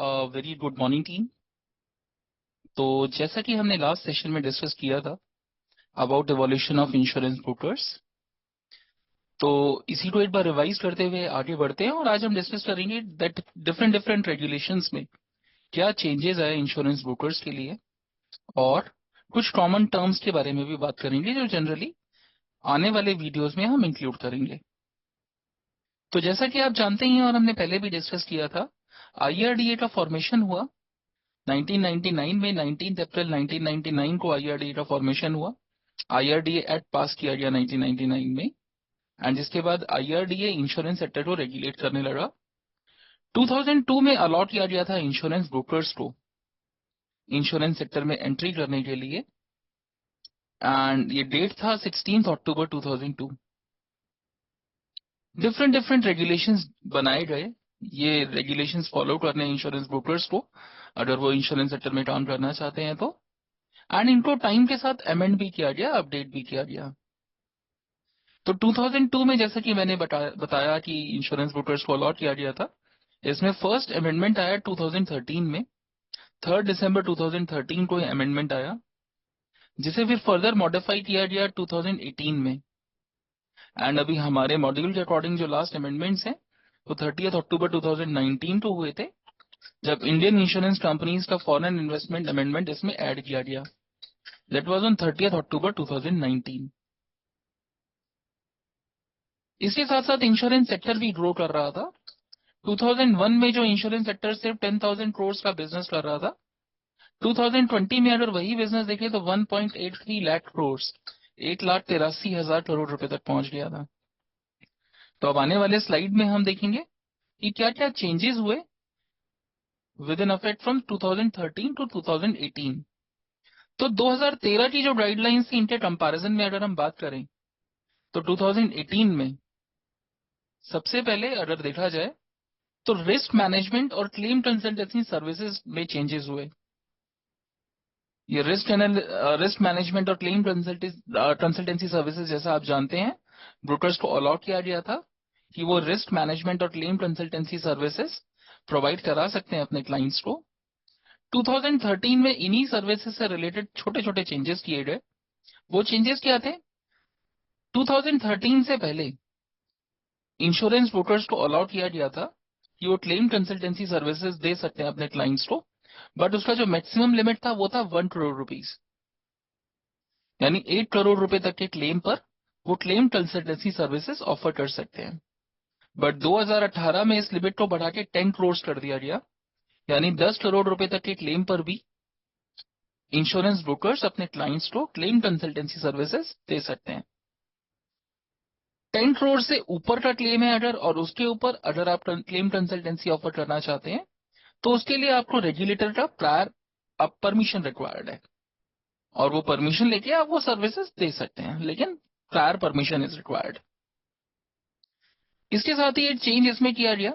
Very good morning team. तो जैसा कि हमने लास्ट सेशन में डिस्कस किया था about evolution of insurance brokers, तो इसी को एक बार रिवाइज करते हुए आगे बढ़ते हैं और आज हम डिस्कस करेंगे दैट डिफरेंट डिफरेंट रेगुलेशंस में क्या चेंजेस आए इंश्योरेंस ब्रोकर्स के लिए, और कुछ कॉमन टर्म्स के बारे में भी बात करेंगे जो जनरली आने वाले वीडियोस में हम इंक्लूड करेंगे। तो जैसा कि आप जानते हैं और हमने पहले भी डिस्कस किया था, आईआरडीए का फॉर्मेशन हुआ 1999 में। 19 अप्रैल 1999 को आईआरडीए का फॉर्मेशन हुआ। आईआरडीए एक्ट पास किया गया 1999 में, एंड जिसके बाद आईआरडीए इंश्योरेंस सेक्टर को रेगुलेट करने लगा। 2002 में अलॉट किया गया था इंश्योरेंस ब्रोकर्स को इंश्योरेंस सेक्टर में एंट्री करने के लिए, एंड ये डेट था 16 अक्टूबर 2002। डिफरेंट डिफरेंट रेगुलेशंस बनाए गए। ये रेगुलेशंस फॉलो करने इंश्योरेंस ब्रोकर्स को अगर वो इंश्योरेंस सेक्टर में काम करना चाहते हैं तो, एंड इनको टाइम के साथ अमेंड भी किया गया, अपडेट भी किया गया। तो 2002 में जैसा कि मैंने बताया कि इंश्योरेंस ब्रोकर्स को अलॉट किया गया था, इसमें फर्स्ट अमेंडमेंट आया 2013 में। 3 दिसंबर 2013 को ये अमेंडमेंट आया, जिसे फिर फर्दर मॉडिफाई किया गया 2018 में। एंड अभी हमारे मॉड्यूल के अकॉर्डिंग जो लास्ट अमेंडमेंट्स हैं वो 30 अक्टूबर 2019 को हुए थे, जब इंडियन इंश्योरेंस कंपनीज का फॉरेन इन्वेस्टमेंट अमेंडमेंट इसमें ऐड किया गया। दैट वाज ऑन 30 अक्टूबर 2019। इसके साथ साथ इंश्योरेंस सेक्टर भी ग्रो कर रहा था। 2001 में जो इंश्योरेंस सेक्टर सिर्फ 10,000 करोड़ का बिजनेस कर रहा था, 2020 में अगर वही बिजनेस देखें तो 1.83 लाख करोड़, 1,83,000 करोड़ रुपए तक पहुंच गया था। तो अब आने वाले स्लाइड में हम देखेंगे कि क्या क्या चेंजेस हुए with in effect from 2013 to 2018। तो 2013 की जो गाइडलाइंस थी इनके कंपैरिजन में अगर हम बात करें तो 2018 में सबसे पहले अगर देखा जाए तो रिस्क मैनेजमेंट और क्लेम कंसल्टेंसी सर्विसेज में चेंजेस हुए। ये रिस्क मैनेजमेंट और क्लेम कंसल्टेंसी सर्विसेज, जैसा आप जानते हैं, ब्रोकर्स को अलॉट किया गया था कि वो रिस्क मैनेजमेंट और क्लेम कंसल्टेंसी सर्विसेज प्रोवाइड करा सकते हैं अपने क्लाइंट्स को। 2013 में इन्हीं सर्विसेज से रिलेटेड छोटे छोटे चेंजेस किए गए। वो चेंजेस क्या थे? 2013 से पहले इंश्योरेंस ब्रोकर्स को अलॉट किया गया था कि वो क्लेम कंसल्टेंसी सर्विसेज दे सकते हैं अपने क्लाइंट्स को, बट उसका जो मैक्सिमम लिमिट था वो था 1 करोड़ रुपीज, यानी 1 करोड़ रुपए तक के क्लेम पर वो क्लेम कंसल्टेंसी सर्विसेज ऑफर कर सकते हैं। बट 2018 में इस लिमिट को बढ़ा के 10 करोड़ कर दिया गया, यानी 10 करोड़ रुपए तक के क्लेम पर भी इंश्योरेंस ब्रोकर्स अपने क्लाइंट्स को क्लेम कंसल्टेंसी सर्विसेज दे सकते हैं। 10 करोड़ से ऊपर का क्लेम है अगर, और उसके ऊपर अगर आप क्लेम कंसल्टेंसी ऑफर करना चाहते हैं तो उसके लिए आपको रेगुलेटर का प्रायर परमिशन रिक्वायर्ड है, और वो परमिशन लेके आप वो सर्विसेज दे सकते हैं, लेकिन प्रायर परमिशन इज रिक्वायर्ड। इसके साथ ही एक चेंज इसमें किया गया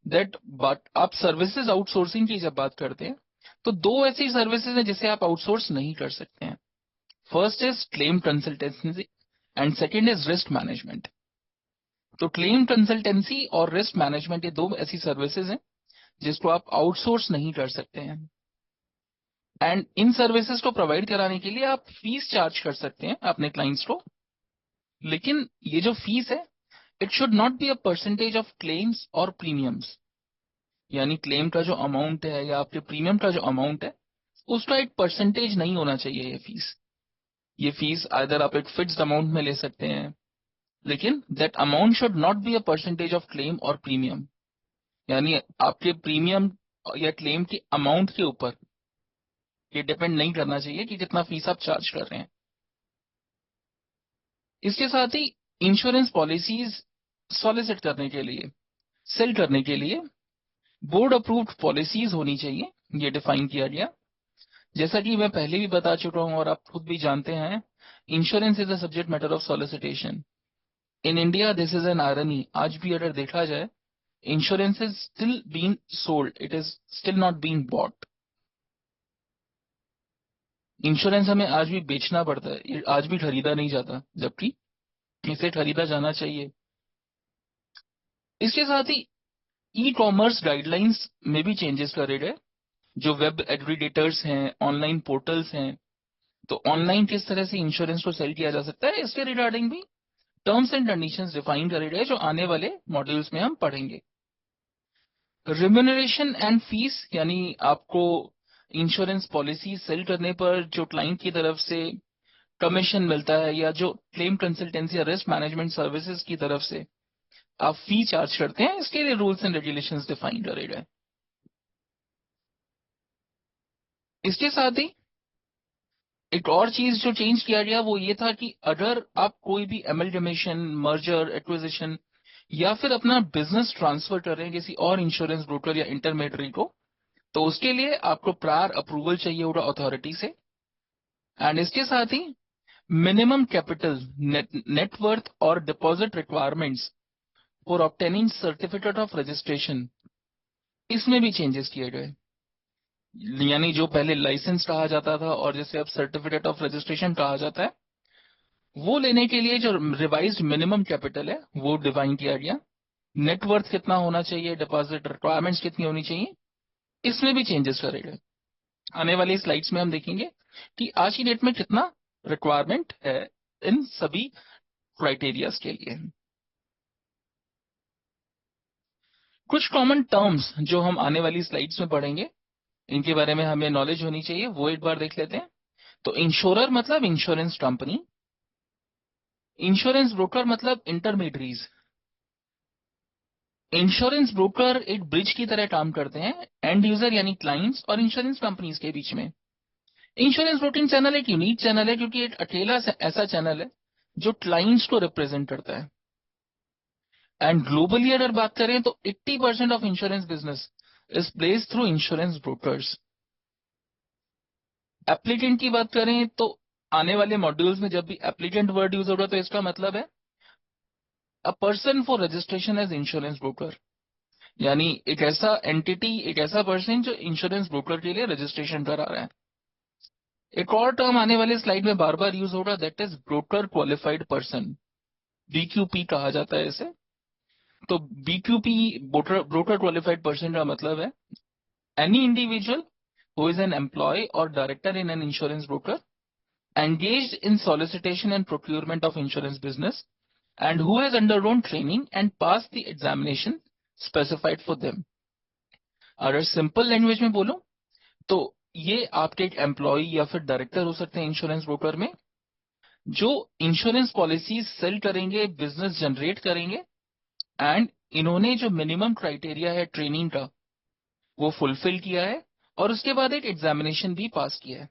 दैट बट आप सर्विसेज आउटसोर्सिंग की जब बात करते हैं तो दो ऐसी सर्विसेज हैं जिसे आप आउटसोर्स नहीं कर सकते हैं। First is claim consultancy and second is risk management. तो क्लेम कंसल्टेंसी और रिस्क मैनेजमेंट ये दो ऐसी सर्विसेज हैं जिसको आप आउटसोर्स नहीं कर सकते हैं, एंड इन सर्विसेज को प्रोवाइड कराने के लिए आप फीस चार्ज कर सकते हैं अपने क्लाइंट्स को। लेकिन ये जो फीस है, it should not be a percentage of claims और प्रीमियम्स, यानी क्लेम का जो अमाउंट है या आपके प्रीमियम का जो अमाउंट है उसका एक परसेंटेज नहीं होना चाहिए ये फीस आइदर आप एक फिक्स्ड अमाउंट में ले सकते हैं, लेकिन that amount should not be a percentage of claim और प्रीमियम, यानी आपके प्रीमियम या क्लेम के अमाउंट के ऊपर ये डिपेंड नहीं करना चाहिए कि कितना फीस आप चार्ज कर रहे हैं। इसके साथ ही इंश्योरेंस पॉलिसीज सॉलिसिट करने के लिए, सेल करने के लिए बोर्ड अप्रूव्ड पॉलिसीज होनी चाहिए, ये डिफाइन किया गया। जैसा कि मैं पहले भी बता चुका हूं और आप खुद भी जानते हैं, insurance is a subject matter of solicitation. In India this is an irony, आज भी अगर देखा जाए insurance is still being sold, it is still not being bought. Insurance हमें आज भी बेचना पड़ता है, ये आज भी खरीदा नहीं जाता, जबकि इसे खरीदा जाना चाहिए। इसके साथ ही ई कॉमर्स गाइडलाइंस में भी चेंजेस करे गए। जो वेब एग्रीगेटर्स हैं, ऑनलाइन पोर्टल्स हैं, तो ऑनलाइन किस तरह से इंश्योरेंस को सेल किया जा सकता है, इसके रिगार्डिंग भी टर्म्स एंड कंडीशंस डिफाइन करे गए, जो आने वाले मॉड्यूल्स में हम पढ़ेंगे। रिम्यूनरेशन एंड फीस, यानी आपको इंश्योरेंस पॉलिसी सेल करने पर जो क्लाइंट की तरफ से कमीशन मिलता है, या जो क्लेम कंसल्टेंसी या रिस्क मैनेजमेंट सर्विसेज की तरफ से आप फी चार्ज करते हैं, इसके लिए रूल्स एंड रेगुलेशंस डिफाइन करे गए। इसके साथ ही एक और चीज जो चेंज किया गया वो ये था कि अगर आप कोई भी एमलगमेशन, मर्जर, एक्विजिशन या फिर अपना बिजनेस ट्रांसफर कर रहे हैं किसी और इंश्योरेंस ब्रोकर या इंटरमीडियरी को, तो उसके लिए आपको प्रायर अप्रूवल चाहिए होगा अथॉरिटी से। एंड इसके साथ ही मिनिमम कैपिटल, नेटवर्थ और deposit requirements for obtaining certificate of registration, इसमें भी चेंजेस किए गए। यानी जो पहले लाइसेंस कहा जाता था और जैसे अब सर्टिफिकेट ऑफ रजिस्ट्रेशन कहा जाता है, वो लेने के लिए जो रिवाइज्ड मिनिमम कैपिटल है वो डिफाइन किया गया। नेटवर्थ कितना होना चाहिए, डिपॉजिट रिक्वायरमेंट्स कितनी होनी चाहिए, इसमें भी चेंजेस करे गए। आने वाली स्लाइड्स में हम देखेंगे कि आज की डेट में कितना रिक्वायरमेंट है इन सभी क्राइटेरियाज के लिए। कुछ कॉमन टर्म्स जो हम आने वाली स्लाइड्स में पढ़ेंगे, इनके बारे में हमें नॉलेज होनी चाहिए, वो एक बार देख लेते हैं। तो इंश्योरर मतलब इंश्योरेंस कंपनी, इंश्योरेंस ब्रोकर मतलब इंटरमीडियरीज। इंश्योरेंस ब्रोकर एक ब्रिज की तरह काम करते हैं एंड यूजर यानी क्लाइंट्स और इंश्योरेंस कंपनीज के बीच में। इंश्योरेंस ब्रोकिंग चैनल एक यूनिक चैनल है, क्योंकि एक अकेला ऐसा चैनल है जो क्लाइंट्स को रिप्रेजेंट करता है। एंड ग्लोबली अगर बात करें तो 80% of insurance business is place through insurance brokers. Applicant की बात करें तो आने वाले मॉड्यूल्स में जब भी एप्लीकेंट वर्ड यूज होगा तो इसका मतलब है a person for registration as insurance broker, यानी एक ऐसा एंटिटी, एक ऐसा पर्सन जो इंश्योरेंस ब्रोकर के लिए रजिस्ट्रेशन करा रहा है। एक और टर्म आने वाले स्लाइड में बार बार यूज होगा, that is broker qualified person, BQP कहा जाता है इसे। तो बीक्यूपी, ब्रोकर क्वालिफाइड पर्सन का मतलब है any individual who is an employ और director in an insurance broker engaged in solicitation and procurement of insurance business and who has undergone training and passed the examination specified for them। अगर simple language में बोलूं तो ये आपके एक employ या फिर डायरेक्टर हो सकते हैं इंश्योरेंस ब्रोकर में, जो इंश्योरेंस पॉलिसी सेल करेंगे, बिजनेस जनरेट करेंगे, एंड इन्होंने जो मिनिमम क्राइटेरिया है ट्रेनिंग का वो फुलफिल किया है और उसके बाद एक एग्जामिनेशन भी पास किया है।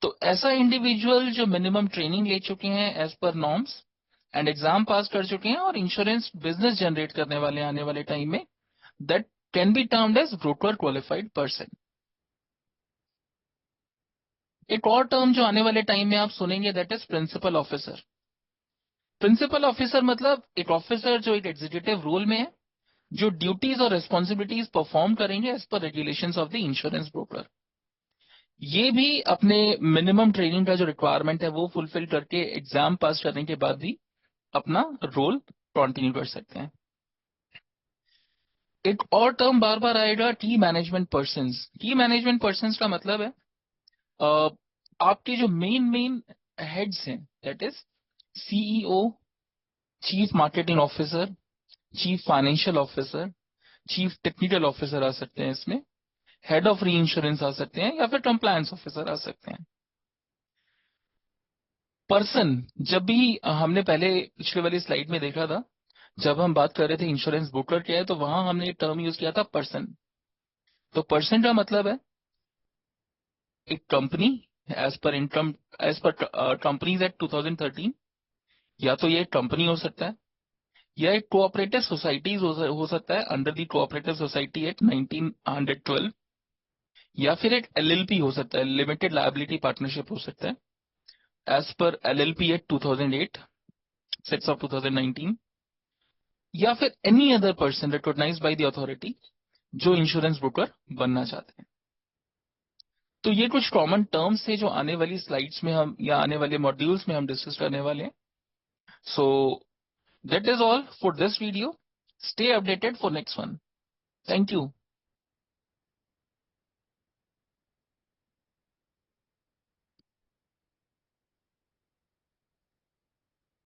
तो ऐसा इंडिविजुअल जो मिनिमम ट्रेनिंग ले चुके हैं as per norms and exam पास कर चुके हैं और इंश्योरेंस बिजनेस जनरेट करने वाले आने वाले टाइम में, that can be termed as broker qualified person. एक और टर्म जो आने वाले टाइम में आप सुनेंगे, that is principal officer. Principal officer मतलब एक ऑफिसर जो एक एग्जीक्यूटिव रोल में है, जो ड्यूटीज और रिस्पॉन्सिबिलिटीज परफॉर्म करेंगे as per regulations of the insurance broker. ये भी अपने मिनिमम ट्रेनिंग का जो रिक्वायरमेंट है वो फुलफिल करके एग्जाम पास करने के बाद भी अपना रोल कंटिन्यू कर सकते हैं। एक और टर्म बार बार आएगा, की मैनेजमेंट पर्संस। की मैनेजमेंट पर्संस का मतलब है आपके जो मेन हेड्स हैं, that is CEO, chief marketing officer, chief financial officer, chief technical officer आ सकते हैं इसमें, हेड ऑफ री इंश्योरेंस आ सकते हैं, या फिर कंप्लायंस ऑफिसर आ सकते हैं। पर्सन, जब भी हमने पहले पिछले वाली स्लाइड में देखा था, जब हम बात कर रहे थे इंश्योरेंस ब्रोकर क्या है, तो वहां हमने एक टर्म यूज किया था पर्सन। तो पर्सन का मतलब है एक company, as per companies act 2013, या तो ये एक कंपनी हो सकता है या एक कोऑपरेटिव सोसाइटीज हो सकता है under the cooperative society act 1912, या फिर एक एलएलपी हो सकता है, लिमिटेड लायबिलिटी पार्टनरशिप हो सकता है as per LLP act 2008, 6 of 2019, या फिर any other person recognised by the authority जो इंश्योरेंस ब्रोकर बनना चाहते हैं। तो ये कुछ कॉमन टर्म्स थे जो आने वाली स्लाइड्स में हम या आने वाले मॉड्यूल्स में हम डिस्कस करने वाले हैं। So that is all for this video. Stay updated for next one. Thank you.